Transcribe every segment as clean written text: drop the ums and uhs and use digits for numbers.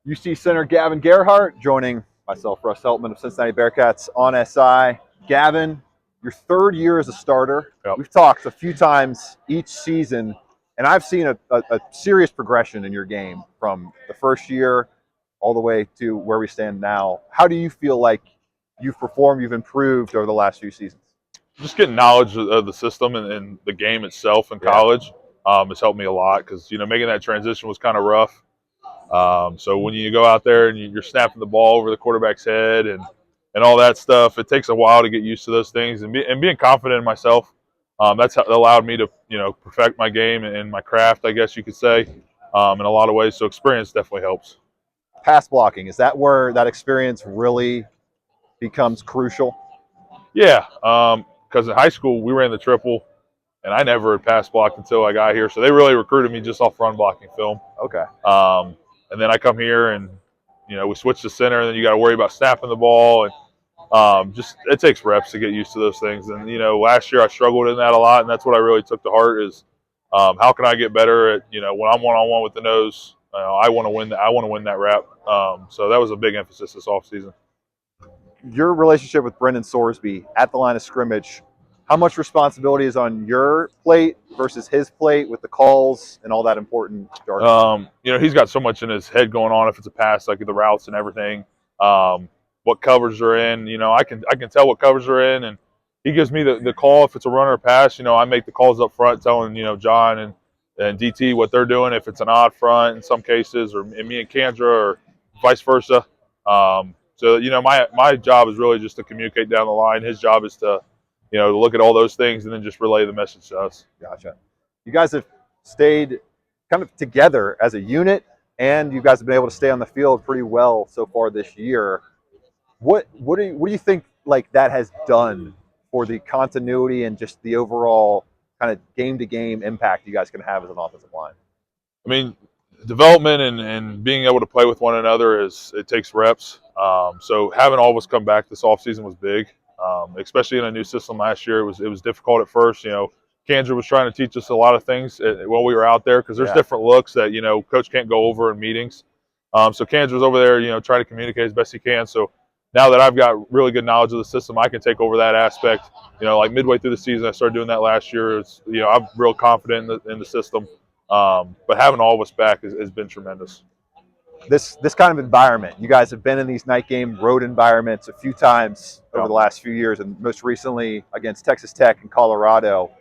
UC center Gavin Gerhardt joining myself, Russ Heltman of Cincinnati Bearcats on SI. Gavin, your third year as a starter. Yep. We've talked a few times each season, and I've seen a serious progression in your game from the first year all the way to where we stand now. How do you feel like you've performed, you've improved over the last few seasons? Just getting knowledge of the system and the game itself in college has helped me a lot because, making that transition was kind of rough. So when you go out there and you're snapping the ball over the quarterback's head and all that stuff, it takes a while to get used to those things and being confident in myself. That's allowed me to, perfect my game and my craft, I guess you could say, in a lot of ways. So experience definitely helps. Pass blocking, is that where that experience really becomes crucial? Yeah, because in high school we ran the triple, and I never had pass blocked until I got here. So they really recruited me just off run blocking film. Okay. And then I come here and, we switch to center, and then you got to worry about snapping the ball. And just it takes reps to get used to those things. And, last year I struggled in that a lot, and that's what I really took to heart is how can I get better at, when I'm one-on-one with the nose, I want to win that. I want to win that rep. So that was a big emphasis this offseason. Your relationship with Brendan Sorsby at the line of scrimmage, how much responsibility is on your plate versus his plate with the calls and all that important jargon? He's got so much in his head going on if it's a pass, like the routes and everything. What covers are in, I can tell what covers are in, and he gives me the call if it's a run or a pass. I make the calls up front telling, John and DT what they're doing if it's an odd front in some cases, or me and Kendra, or vice versa. So, my job is really just to communicate down the line. His job is to, look at all those things and then just relay the message to us. Gotcha. You guys have stayed kind of together as a unit, and you guys have been able to stay on the field pretty well so far this year. What do you think like that has done for the continuity and just the overall kind of game-to-game impact you guys can have as an offensive line? I mean, development and being able to play with one another it takes reps. So having all of us come back this offseason was big, especially in a new system last year. It was difficult at first. Kendra was trying to teach us a lot of things while we were out there because there's different looks that coach can't go over in meetings. So Kendra was over there, trying to communicate as best he can. So now that I've got really good knowledge of the system, I can take over that aspect. Like midway through the season, I started doing that last year. I'm real confident in the system. But having all of us back has been tremendous. This kind of environment, you guys have been in these night game road environments a few times over the last few years, and most recently against Texas Tech and Colorado.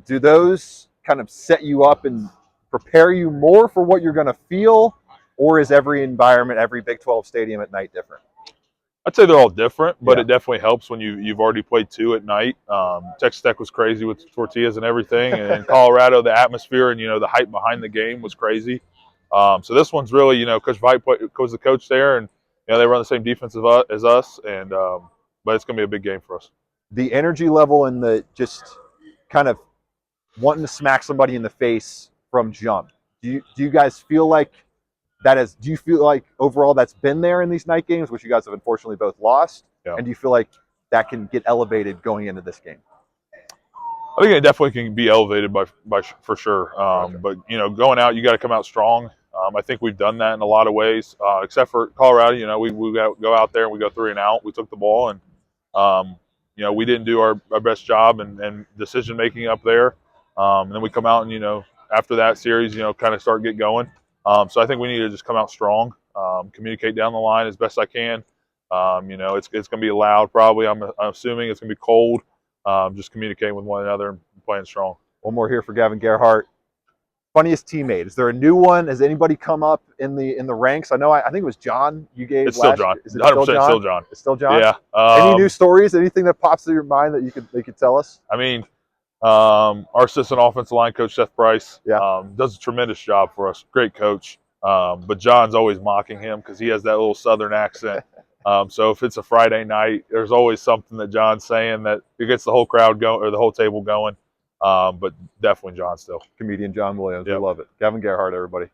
Do those kind of set you up and prepare you more for what you're going to feel, or is every environment, every Big 12 stadium at night different? I'd say they're all different, but it definitely helps when you've already played two at night. Texas Tech was crazy with tortillas and everything, and in Colorado, the atmosphere and the hype behind the game was crazy. So this one's really, Coach Vite was the coach there, and they run the same defense as us, and but it's going to be a big game for us. The energy level and the just kind of wanting to smack somebody in the face from jump. Do you guys feel like do you feel like overall that's been there in these night games, which you guys have unfortunately both lost? Yeah. And do you feel like that can get elevated going into this game? I think it definitely can be elevated by for sure. But going out, you got to come out strong. I think we've done that in a lot of ways, except for Colorado. We go out there and we go 3 and out. We took the ball and we didn't do our best job and decision making up there. And then we come out and after that series, kind of get going. So I think we need to just come out strong, communicate down the line as best I can. It's going to be loud probably. I'm assuming it's going to be cold. Just communicating with one another and playing strong. One more here for Gavin Gerhardt. Funniest teammate. Is there a new one? Has anybody come up in the ranks? I think it was John you gave. It's still John. Is it 100% still John. It's still John? Yeah. Any new stories? Anything that pops to your mind that you could tell us? I mean, our assistant offensive line coach, Seth Price, does a tremendous job for us. Great coach. But John's always mocking him because he has that little Southern accent. So if it's a Friday night, there's always something that John's saying that it gets the whole crowd going or the whole table going. But definitely John still. Comedian John Williams. I love it. Gavin Gerhardt, everybody.